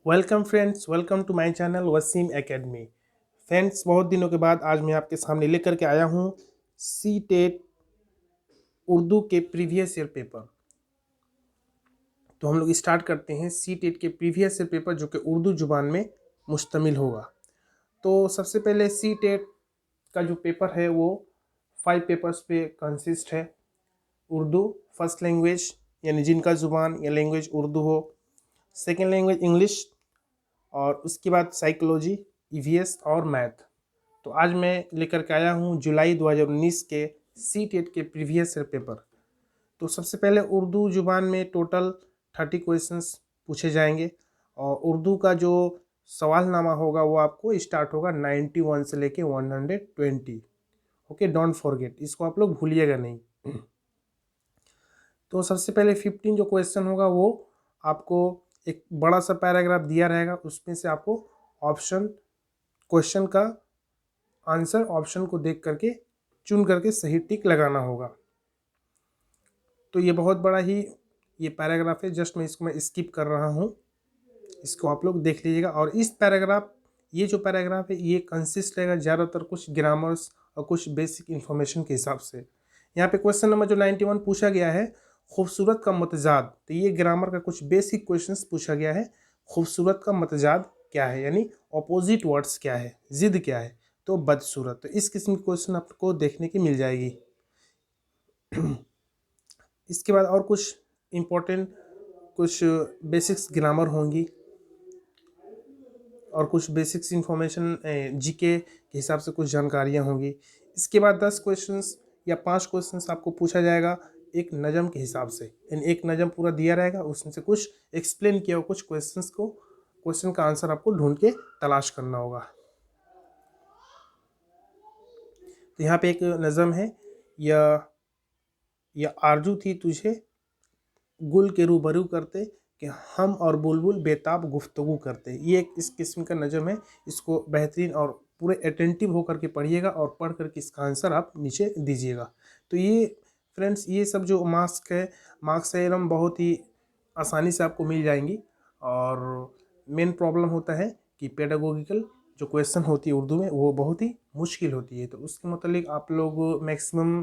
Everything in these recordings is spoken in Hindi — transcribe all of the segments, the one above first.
Welcome friends, welcome to my channel Waseem academy. Friends, बहुत दिनों के बाद आज मैं आपके सामने लेकर के आया हूँ सी टेट उर्दू के प्रीवियस ईयर पेपर। तो हम लोग स्टार्ट करते हैं सी टेट के प्रीवियस ईयर पेपर जो कि उर्दू जुबान में मुश्तमिल होगा। तो सबसे पहले सी टेट का जो पेपर है वो 5 पेपर्स पे कंसिस्ट है। उर्दू फर्स्ट लैंग्वेज, यानी जिनका ज़ुबान या लैंग्वेज उर्दू हो। सेकेंड लैंग्वेज इंग्लिश, और उसके बाद साइकोलॉजी, ईवीएस और मैथ। तो आज मैं लेकर के आया हूँ जुलाई 2019 के सी टेट के प्रीवियस ईयर पेपर। तो सबसे पहले उर्दू ज़ुबान में टोटल 30 क्वेश्चंस पूछे जाएंगे, और उर्दू का जो सवालनामा होगा वो आपको स्टार्ट होगा 91 से लेके 120। ओके, डोंट फॉरगेट, इसको आप लोग भूलिएगा नहीं। तो सबसे पहले 15 जो क्वेश्चन होगा वो आपको एक बड़ा सा पैराग्राफ दिया रहेगा, उसमें से आपको ऑप्शन क्वेश्चन का आंसर ऑप्शन को देख करके चुन करके सही टिक लगाना होगा। तो ये बहुत बड़ा ही ये पैराग्राफ है, जस्ट मैं स्किप कर रहा हूँ, इसको आप लोग देख लीजिएगा। और इस पैराग्राफ, ये जो पैराग्राफ है ये कंसिस्ट रहेगा ज़्यादातर कुछ ग्रामर्स और कुछ बेसिक इन्फॉर्मेशन के हिसाब से। यहाँ पे क्वेश्चन नंबर जो 91 पूछा गया है, खूबसूरत का मतजाद, तो ये ग्रामर का कुछ बेसिक क्वेश्चंस पूछा गया है। खूबसूरत का मतजाद क्या है, यानी अपोजिट वर्ड्स क्या है, जिद क्या है, तो बदसूरत। तो इस किस्म की क्वेश्चन आपको देखने की मिल जाएगी। इसके बाद और कुछ इम्पोर्टेंट कुछ बेसिक्स ग्रामर होंगी और कुछ बेसिक्स इंफॉर्मेशन जीके के हिसाब से कुछ जानकारियाँ होंगी। इसके बाद 10 क्वेश्चंस या 5 क्वेश्चंस आपको पूछा जाएगा एक नज़म के हिसाब से, यानी एक नज़म पूरा दिया रहेगा, उसमें से कुछ एक्सप्लेन किया हुआ कुछ क्वेश्चन का आंसर आपको ढूंढ के तलाश करना होगा। तो यहाँ पे एक नज़म है, या आरजू थी तुझे गुल के रूबरू करते कि हम और बुलबुल बेताब गुफ्तगू करते। ये एक इस किस्म का नज़म है, इसको बेहतरीन और पूरे अटेंटिव होकर के पढ़िएगा और पढ़ करके इसका आंसर आप नीचे दीजिएगा। तो ये फ्रेंड्स, ये सब जो मार्क्स है एकदम बहुत ही आसानी से आपको मिल जाएंगी। और मेन प्रॉब्लम होता है कि पेडागोगिकल जो क्वेश्चन होती है उर्दू में वो बहुत ही मुश्किल होती है। तो उसके मतलब आप लोग मैक्सिमम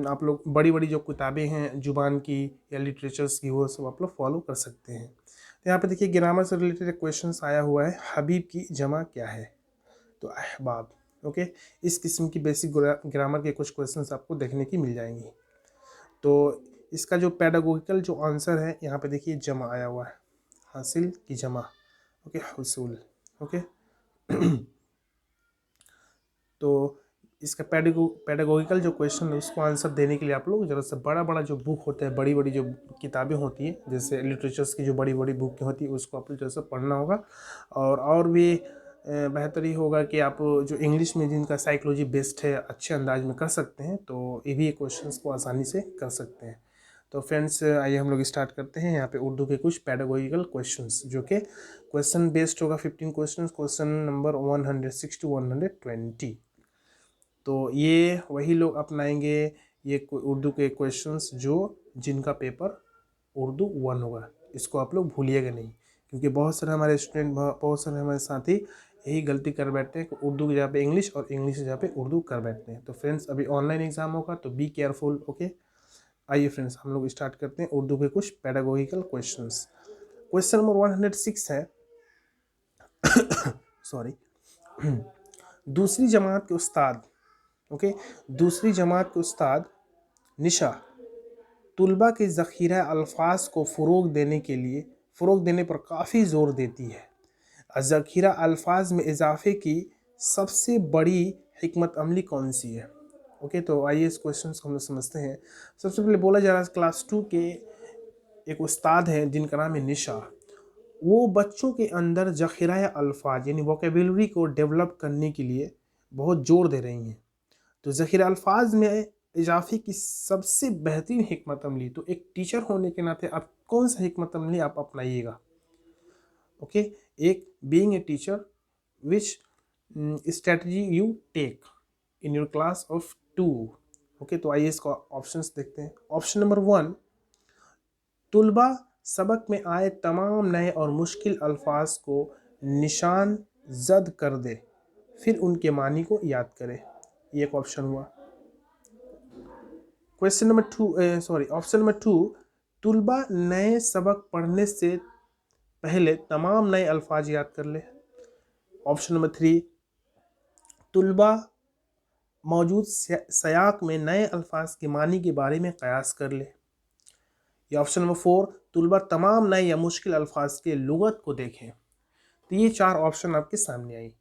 आप लोग बड़ी बड़ी जो किताबें हैं जुबान की या लिटरेचर्स की, वो सब आप लोग फॉलो कर सकते हैं। तो यहाँ पे देखिए ग्रामर से रिलेटेड एक क्वेश्चन आया हुआ है, हबीब की जमा क्या है, तो अहबाब। ओके, इस किस्म की बेसिक ग्रामर के कुछ क्वेश्चंस आपको देखने की मिल जाएंगी। तो इसका जो पेडागोगिकल जो आंसर है, यहाँ पे देखिए जमा आया हुआ है, हासिल की जमा, ओके, हुसूल। ओके तो इसका पेडागोगिकल जो क्वेश्चन है उसको आंसर देने के लिए आप लोग ज़रूरत से बड़ा बड़ा जो बुक होता है, बड़ी बड़ी जो किताबें होती हैं, जैसे लिटरेचर्स की जो बड़ी बड़ी बुक होती है उसको आप लोग जैसे पढ़ना होगा। और भी बेहतर ही होगा कि आप जो इंग्लिश में जिनका साइकोलॉजी बेस्ड है अच्छे अंदाज में कर सकते हैं, तो ये भी क्वेश्चन को आसानी से कर सकते हैं। तो फ्रेंड्स, आइए हम लोग स्टार्ट करते हैं। यहाँ पे उर्दू के कुछ पेडागोगिकल क्वेश्चंस जो कि क्वेश्चन बेस्ड होगा, 15 क्वेश्चंस, क्वेश्चन नंबर 106 to 120। तो ये वही लोग अपनाएंगे ये उर्दू के क्वेश्चंस जो जिनका पेपर उर्दू 1 होगा। इसको आप लोग भूलिएगा नहीं, क्योंकि बहुत सारे हमारे स्टूडेंट, बहुत सारे हमारे साथी यही गलती कर बैठते हैं कि उर्दू की जगह पे इंग्लिश और इंग्लिश की जगह पे उर्दू कर बैठते हैं। तो फ्रेंड्स, अभी ऑनलाइन एग्जाम होगा तो बी केयरफुल। ओके, आइए फ्रेंड्स, हम लोग स्टार्ट करते हैं उर्दू के कुछ पेडागोगिकल क्वेश्चंस। क्वेश्चन नंबर 106 है सॉरी दूसरी जमात के उस्ताद, ओके, दूसरी जमात के उस्ताद निशा तुलबा के ज़ख़ीरा अल्फाज को फ़रोग देने पर काफ़ी ज़ोर देती है। ज़ख़ीरा अल्फाज में इजाफ़े की सबसे बड़ी हिकमत अमली कौन सी है? ओके, तो आइए इस क्वेश्चन को हम लोग समझते हैं। सबसे पहले बोला जा रहा है क्लास 2 के एक उस्ताद हैं जिनका नाम है निशा। वो बच्चों के अंदर ज़ख़ीरा अल्फाज यानी वोकेबुलरी को डेवलप करने के लिए बहुत ज़ोर दे रही हैं। तो ज़ख़ीरा अल्फाज में इजाफ़े की सबसे बेहतरीन हिकमत अमली, तो एक टीचर होने के नाते आप कौन सा हिकमत अमली आप अपनाइएगा? ओके, एक being a teacher which strategy you take in your class of 2। Okay, तो आइए इसका ऑप्शंस देखते हैं। ऑप्शन नंबर 1, तुलबा सबक में आए तमाम नए और मुश्किल अल्फाज को निशान जद कर दे, फिर उनके मानी को याद करे। ये एक ऑप्शन हुआ। क्वेश्चन नंबर ऑप्शन नंबर 2, तुलबा नए सबक पढ़ने से पहले तमाम नए अल्फाज याद कर ले। ऑप्शन नंबर 3, तुलबा मौजूद सयाक में नए अल्फाज के मानी के बारे में कयास कर ले। या ऑप्शन नंबर 4, तुलबा तमाम नए या मुश्किल अल्फाज के लुगत को देखें। तो ये 4 ऑप्शन आपके सामने आई।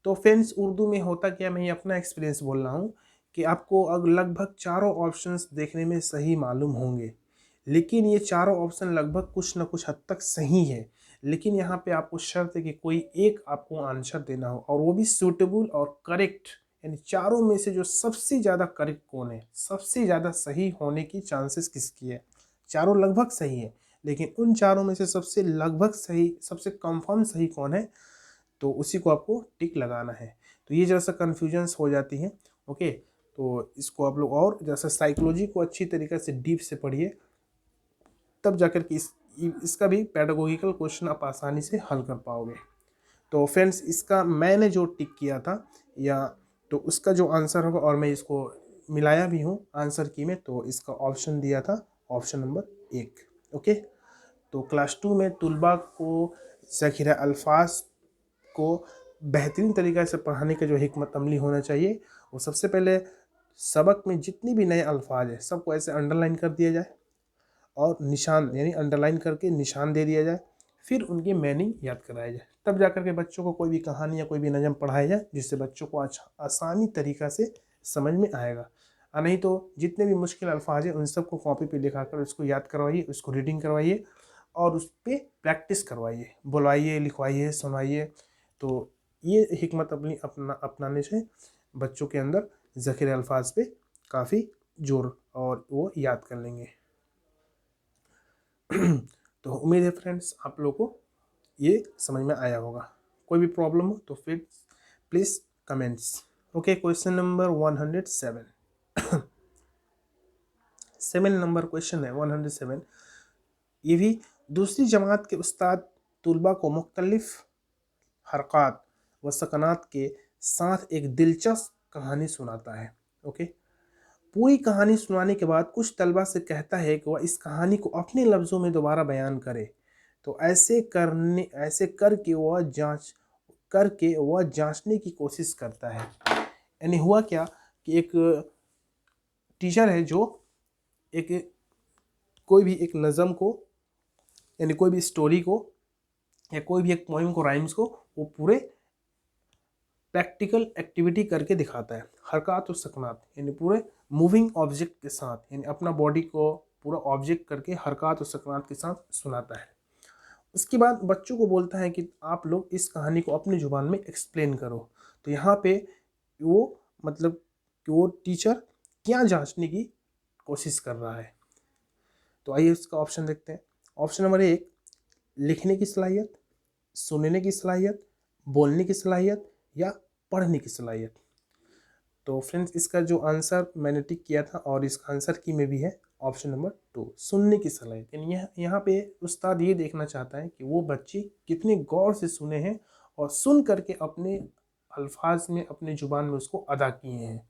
तो फ्रेंड्स, उर्दू में होता क्या, मैं ये अपना एक्सपीरियंस बोल रहा हूँ कि आपको अब लगभग चारों ऑप्शंस देखने में सही मालूम होंगे, लेकिन ये चारों ऑप्शन लगभग कुछ ना कुछ हद तक सही है। लेकिन यहाँ पे आपको शर्त है कि कोई एक आपको आंसर देना हो, और वो भी सूटेबल और करेक्ट, यानी चारों में से जो सबसे ज़्यादा करेक्ट कौन है, सबसे ज़्यादा सही होने की चांसेस किसकी है। चारों लगभग सही है, लेकिन उन चारों में से सबसे लगभग सही, सबसे कंफर्म सही कौन है, तो उसी को आपको टिक लगाना है। तो ये जैसा कन्फ्यूजन्स हो जाती हैं। ओके, तो इसको आप लोग और जैसा साइकोलॉजी को अच्छी तरीके से डीप से पढ़िए, तब जाकर के इसका भी पेडागोगिकल क्वेश्चन आप आसानी से हल कर पाओगे। तो फ्रेंड्स, इसका मैंने जो टिक किया था, या तो उसका जो आंसर होगा, और मैं इसको मिलाया भी हूँ आंसर की में, तो इसका ऑप्शन दिया था ऑप्शन नंबर 1। ओके, तो क्लास 2 में तुलबा को ज़ख़ीरा अल्फाज को बेहतरीन तरीक़े से पढ़ाने का जो हिकमत अमली होना चाहिए, वो सबसे पहले सबक में जितनी भी नए अल्फाज है सबको ऐसे अंडरलाइन कर दिया जाए, और निशान यानी अंडरलाइन करके निशान दे दिया जाए, फिर उनकी मीनिंग याद कराया जाए। तब जाकर के बच्चों को कोई भी कहानी या कोई भी नज़म पढ़ाया जाए, जिससे बच्चों को आसानी तरीक़ा से समझ में आएगा। नहीं तो जितने भी मुश्किल अल्फाज हैं उन सबको कॉपी पे लिखा कर उसको याद करवाइए, उसको रीडिंग करवाइए, और उस पर प्रैक्टिस करवाइए, बुलवाइए, लिखवाइए, सुनाइए। तो ये हिकमत अपनाने से बच्चों के अंदर ज़ख़ीरा अल्फाज पे काफ़ी जोर, और वो याद कर लेंगे। तो उम्मीद है फ्रेंड्स आप लोगों को ये समझ में आया होगा। कोई भी प्रॉब्लम हो तो फिर please comments. Okay, question number 107। 7 number question है 107। ये भी दूसरी जमात के उस्ताद तुलबा को मुख्तलिफ हरकत व सकनात के साथ एक दिलचस्प कहानी सुनाता है। ओके, पूरी कहानी सुनाने के बाद कुछ तलबा से कहता है कि वह इस कहानी को अपने लफ्ज़ों में दोबारा बयान करे। तो ऐसे करके वह जांचने की कोशिश करता है। यानी हुआ क्या कि एक टीचर है जो कोई भी एक नज़म को, यानी कोई भी स्टोरी को, या कोई भी एक पोएम को, राइम्स को, वो पूरे प्रैक्टिकल एक्टिविटी करके दिखाता है। हरकत और सकनात यानी पूरे मूविंग ऑब्जेक्ट के साथ, यानी अपना बॉडी को पूरा ऑब्जेक्ट करके हरकत और सकनात के साथ सुनाता है। उसके बाद बच्चों को बोलता है कि आप लोग इस कहानी को अपनी ज़ुबान में एक्सप्लेन करो। तो यहाँ पे वो मतलब कि वो टीचर क्या जांचने की कोशिश कर रहा है। तो आइए इसका ऑप्शन देखते हैं। ऑप्शन नंबर 1, लिखने की सलाहियत, सुनने की सलाहियत, बोलने की सलाहियत, या पढ़ने की सलाहियत। तो फ्रेंड्स, इसका जो आंसर मैंने टिक किया था और इसका आंसर की में भी है ऑप्शन नंबर 2, सुनने की सलाहियत। यानी यहाँ पे उस्ताद ये देखना चाहता है कि वो बच्चे कितने गौर से सुने हैं और सुन करके अपने अल्फाज में, अपने ज़ुबान में उसको अदा किए हैं।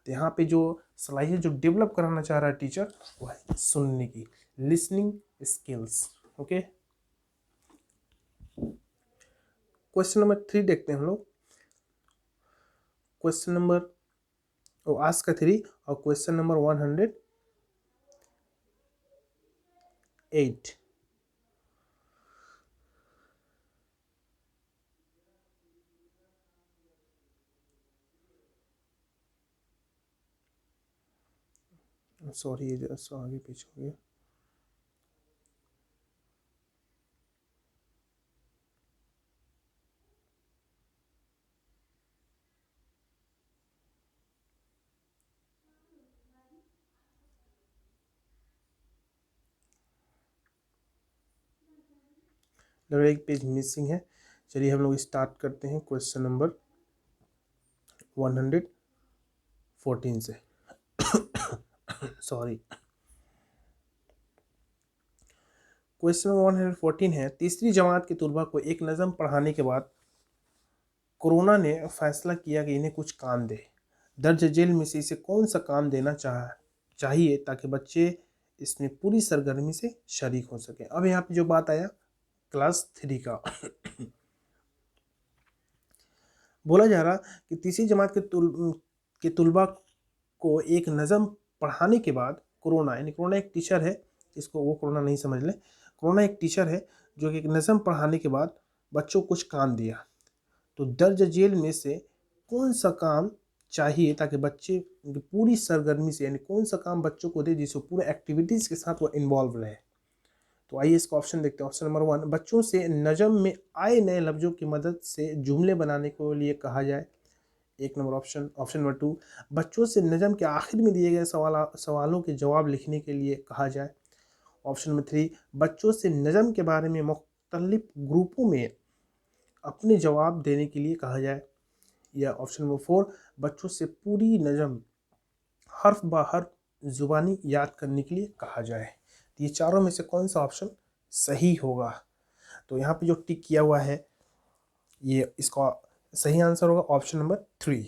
तो यहाँ पे जो सलाहियत जो डेवलप कराना चाह रहा है टीचर, वो है सुनने की, listening skills. Okay, question number 3 देखते हैं हम लोग। क्वेश्चन नंबर आज का 3 और क्वेश्चन नंबर 108। सॉरी, ये जरा आगे पीछे हो गया। लग रहा है एक पेज मिसिंग है। चलिए हम लोग स्टार्ट करते हैं क्वेश्चन नंबर 114 से। सॉरी। क्वेश्चन 114 है, तीसरी जमात के तलबा को एक नज़म पढ़ाने के बाद कोरोना ने फैसला किया कि इन्हें कुछ काम दे। दर्ज जेल में से इसे कौन सा काम देना चाहिए ताकि बच्चे इसमें पूरी सरगर्मी से शरीक हो सके। अब यहाँ पे जो बात आया क्लास 3 का बोला जा रहा कि तीसरी जमात के तलबा को एक नज़म पढ़ाने के बाद कोरोना, यानी कोरोना एक टीचर है, इसको वो कोरोना नहीं समझ ले, कोरोना एक टीचर है जो कि एक नज़म पढ़ाने के बाद बच्चों को कुछ काम दिया। तो दर्ज जेल में से कौन सा काम चाहिए ताकि बच्चे पूरी सरगर्मी से, यानी कौन सा काम बच्चों को दे जिससे पूरे एक्टिविटीज़ के साथ वो इन्वॉल्व रहे। तो आइए इसका ऑप्शन देखते हैं। ऑप्शन नंबर 1, बच्चों से नज़म में आए नए लफ्ज़ों की मदद से जुमले बनाने के लिए कहा जाए। एक नंबर ऑप्शन। ऑप्शन नंबर 2, बच्चों से नज़म के आखिर में दिए गए सवालों के जवाब लिखने के लिए कहा जाए। ऑप्शन नंबर 3, बच्चों से नज़म के बारे में मुख्तलिफ ग्रुपों में अपने जवाब देने के लिए कहा जाए। या ऑप्शन नंबर 4, बच्चों से पूरी नज़म हर्फ ब हर्फ ज़ुबानी याद करने के लिए कहा जाए। तो ये चारों में से कौन सा ऑप्शन सही होगा? तो यहाँ पे जो टिक किया हुआ है ये इसका सही आंसर होगा ऑप्शन नंबर 3।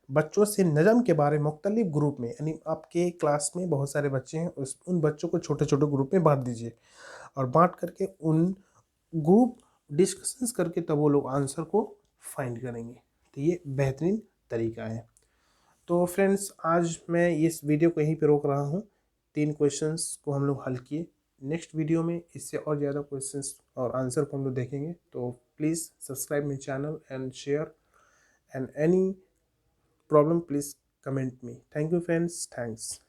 बच्चों से नज़म के बारे में मुख्तलिफ ग्रुप में, यानी आपके क्लास में बहुत सारे बच्चे हैं, उन बच्चों को छोटे छोटे ग्रुप में बांट दीजिए और बांट करके उन ग्रुप डिस्कशंस करके तब वो लोग आंसर को फाइंड करेंगे। तो ये बेहतरीन तरीका है। तो फ्रेंड्स, आज मैं इस वीडियो को यहीं पे रोक रहा हूँ। 3 क्वेश्चंस को हम लोग हल किए। नेक्स्ट वीडियो में इससे और ज़्यादा क्वेश्चंस और आंसर को हम लोग देखेंगे। तो please subscribe my channel and share, and any problem please comment me. Thank you friends, thanks.